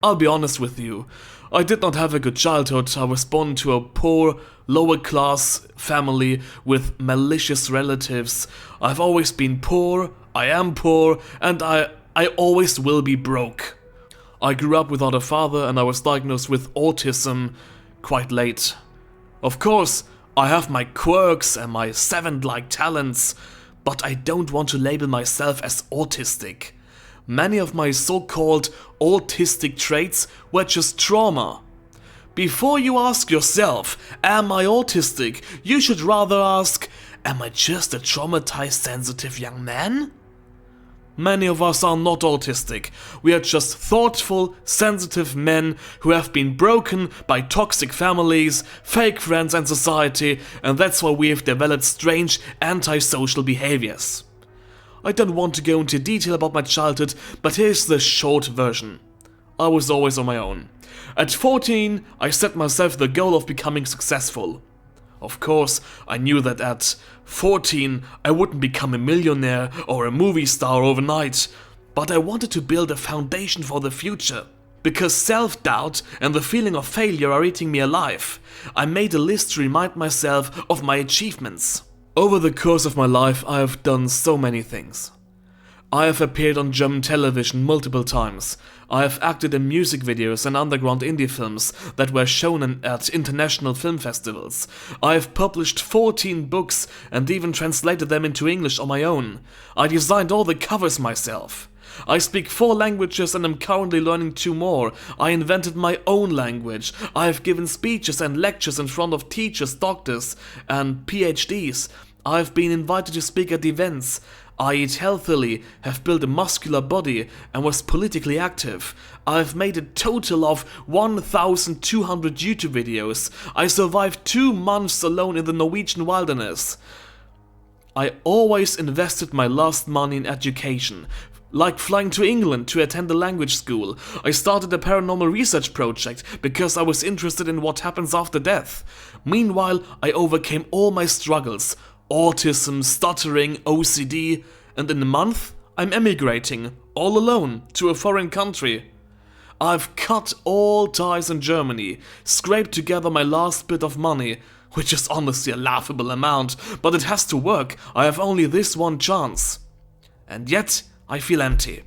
I'll be honest with you. I did not have a good childhood. I was born to a poor, lower-class family with malicious relatives. I've always been poor, I am poor, and I always will be broke. I grew up without a father and I was diagnosed with autism quite late. Of course, I have my quirks and my savant-like talents, but I don't want to label myself as autistic. Many of my so-called autistic traits were just trauma. Before you ask yourself, am I autistic, you should rather ask, am I just a traumatized, sensitive young man? Many of us are not autistic. We are just thoughtful, sensitive men who have been broken by toxic families, fake friends and society, and that's why we have developed strange antisocial behaviors. I don't want to go into detail about my childhood, but here's the short version. I was always on my own. At 14, I set myself the goal of becoming successful. Of course, I knew that at 14 I wouldn't become a millionaire or a movie star overnight, but I wanted to build a foundation for the future. Because self-doubt and the feeling of failure are eating me alive, I made a list to remind myself of my achievements. Over the course of my life, I have done so many things. I have appeared on German television multiple times. I have acted in music videos and underground indie films that were shown at international film festivals. I have published 14 books and even translated them into English on my own. I designed all the covers myself. I speak 4 languages and am currently learning 2 more. I invented my own language. I have given speeches and lectures in front of teachers, doctors, and PhDs. I have been invited to speak at events. I eat healthily, have built a muscular body, and was politically active. I've made a total of 1,200 YouTube videos. I survived 2 months alone in the Norwegian wilderness. I always invested my last money in education, like flying to England to attend a language school. I started a paranormal research project because I was interested in what happens after death. Meanwhile, I overcame all my struggles. Autism, stuttering, OCD, and in a month, I'm emigrating, all alone, to a foreign country. I've cut all ties in Germany, scraped together my last bit of money, which is honestly a laughable amount, but it has to work. I have only this one chance. And yet, I feel empty.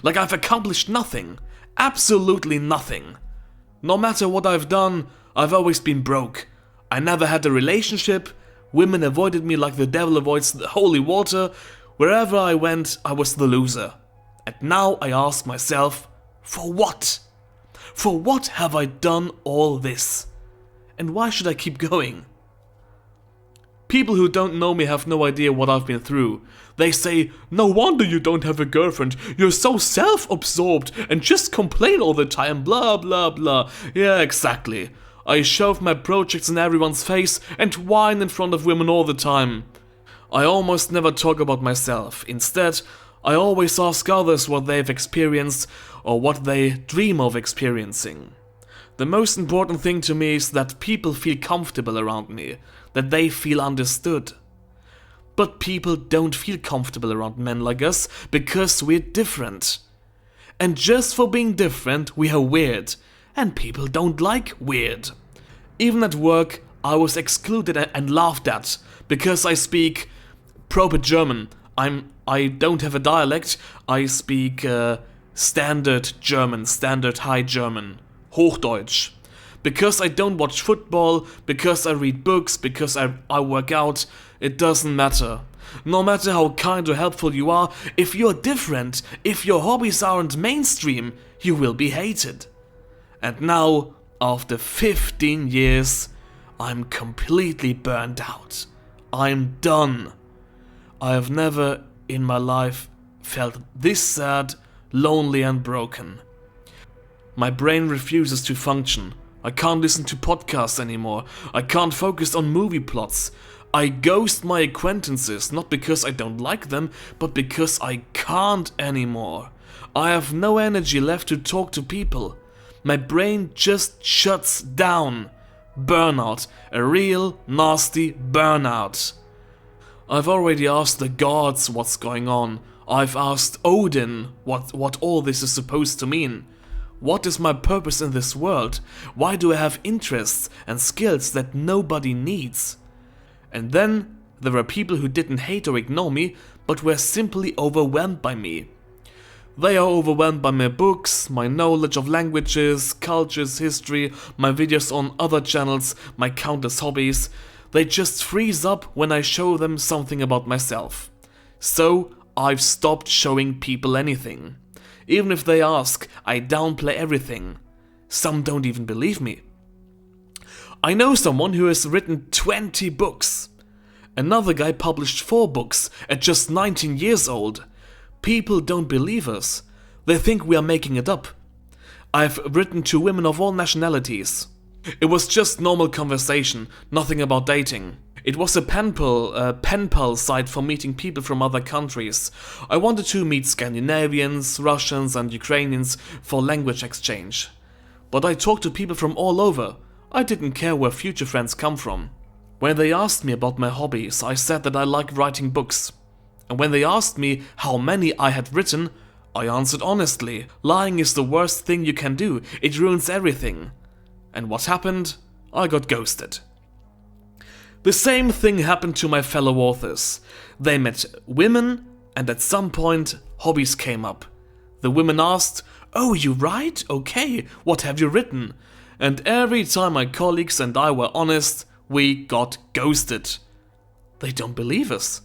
Like I've accomplished nothing. Absolutely nothing. No matter what I've done, I've always been broke. I never had a relationship. Women avoided me like the devil avoids the holy water. Wherever I went, I was the loser. And now I ask myself, for what? For what have I done all this? And why should I keep going? People who don't know me have no idea what I've been through. They say, no wonder you don't have a girlfriend, you're so self-absorbed and just complain all the time, blah blah blah. Yeah, exactly. I shove my projects in everyone's face and whine in front of women all the time. I almost never talk about myself. Instead, I always ask others what they've experienced or what they dream of experiencing. The most important thing to me is that people feel comfortable around me, that they feel understood. But people don't feel comfortable around men like us because we're different. And just for being different, we are weird. And people don't like weird. Even at work, I was excluded and laughed at because I speak proper German. I don't have a dialect. I speak standard German, standard high German, Hochdeutsch. Because I don't watch football, because I read books, because I work out, it doesn't matter. No matter how kind or helpful you are, if you're different, if your hobbies aren't mainstream, you will be hated. And now, after 15 years, I'm completely burned out. I'm done. I have never in my life felt this sad, lonely and broken. My brain refuses to function. I can't listen to podcasts anymore. I can't focus on movie plots. I ghost my acquaintances, not because I don't like them, but because I can't anymore. I have no energy left to talk to people. My brain just shuts down. Burnout. A real nasty burnout. I've already asked the gods what's going on. I've asked Odin what all this is supposed to mean. What is my purpose in this world? Why do I have interests and skills that nobody needs? And then there were people who didn't hate or ignore me, but were simply overwhelmed by me. They are overwhelmed by my books, my knowledge of languages, cultures, history, my videos on other channels, my countless hobbies. They just freeze up when I show them something about myself. So I've stopped showing people anything. Even if they ask, I downplay everything. Some don't even believe me. I know someone who has written 20 books. Another guy published 4 books at just 19 years old. People don't believe us. They think we are making it up. I've written to women of all nationalities. It was just normal conversation, nothing about dating. It was a pen pal site for meeting people from other countries. I wanted to meet Scandinavians, Russians and Ukrainians for language exchange. But I talked to people from all over. I didn't care where future friends come from. When they asked me about my hobbies, I said that I like writing books. And when they asked me how many I had written, I answered honestly. Lying is the worst thing you can do. It ruins everything. And what happened? I got ghosted. The same thing happened to my fellow authors. They met women, and at some point, hobbies came up. The women asked, "Oh, you write? Okay, what have you written?" And every time my colleagues and I were honest, we got ghosted. They don't believe us.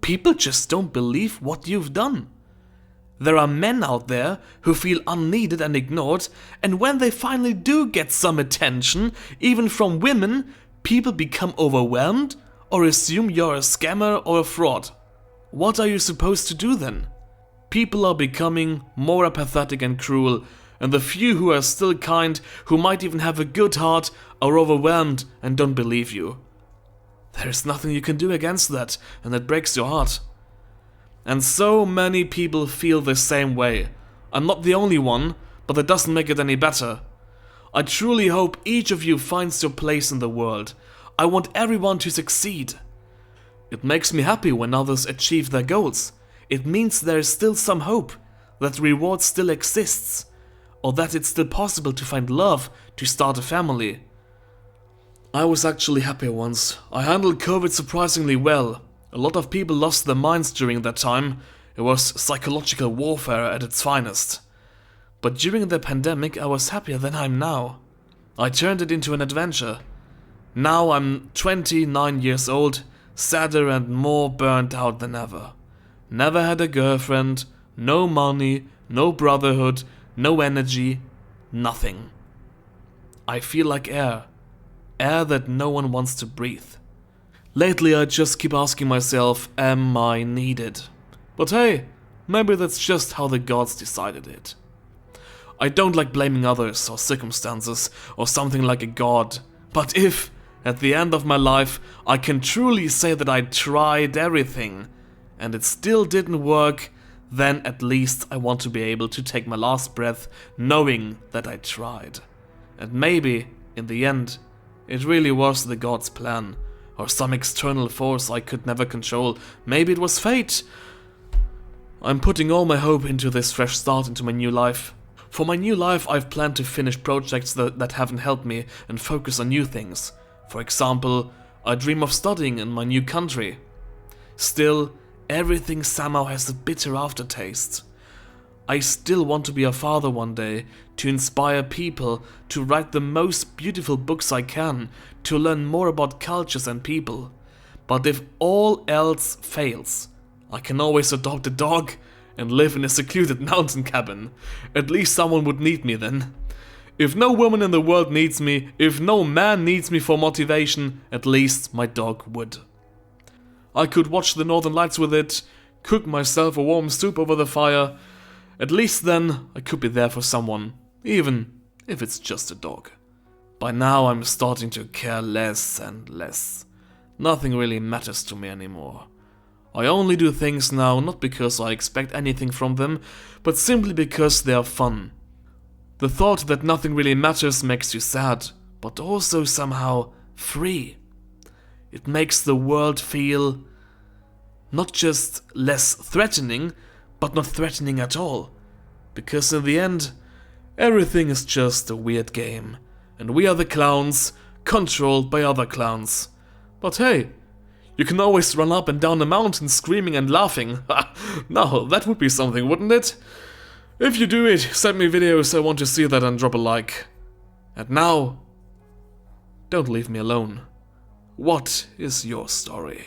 People just don't believe what you've done. There are men out there who feel unneeded and ignored, and when they finally do get some attention, even from women, people become overwhelmed or assume you're a scammer or a fraud. What are you supposed to do then? People are becoming more apathetic and cruel, and the few who are still kind, who might even have a good heart, are overwhelmed and don't believe you. There's nothing you can do against that, and it breaks your heart. And so many people feel the same way. I'm not the only one, but that doesn't make it any better. I truly hope each of you finds your place in the world. I want everyone to succeed. It makes me happy when others achieve their goals. It means there is still some hope, that reward still exists, or that it's still possible to find love, to start a family. I was actually happy once. I handled COVID surprisingly well. A lot of people lost their minds during that time. It was psychological warfare at its finest. But during the pandemic I was happier than I'm now. I turned it into an adventure. Now I'm 29 years old, sadder and more burnt out than ever. Never had a girlfriend, no money, no brotherhood, no energy, nothing. I feel like air. Air that no one wants to breathe. Lately I just keep asking myself, am I needed? But hey, maybe that's just how the gods decided it. I don't like blaming others or circumstances or something like a god, but if, at the end of my life, I can truly say that I tried everything and it still didn't work, then at least I want to be able to take my last breath knowing that I tried. And maybe, in the end, it really was the gods' plan, or some external force I could never control. Maybe it was fate. I'm putting all my hope into this fresh start into my new life. For my new life, I've planned to finish projects that haven't helped me and focus on new things. For example, I dream of studying in my new country. Still, everything somehow has a bitter aftertaste. I still want to be a father one day, to inspire people, to write the most beautiful books I can, to learn more about cultures and people. But if all else fails, I can always adopt a dog and live in a secluded mountain cabin. At least someone would need me then. If no woman in the world needs me, if no man needs me for motivation, at least my dog would. I could watch the Northern Lights with it, cook myself a warm soup over the fire. At least then I could be there for someone, even if it's just a dog. By now I'm starting to care less and less. Nothing really matters to me anymore. I only do things now not because I expect anything from them, but simply because they are fun. The thought that nothing really matters makes you sad, but also somehow free. It makes the world feel not just less threatening, but not threatening at all. Because in the end, Everything is just a weird game, and we are the clowns, controlled by other clowns. But hey, you can always run up and down the mountain screaming and laughing. Now, that would be something, wouldn't it? If you do it, send me videos, I want to see that, and drop a like. And now, don't leave me alone. What is your story?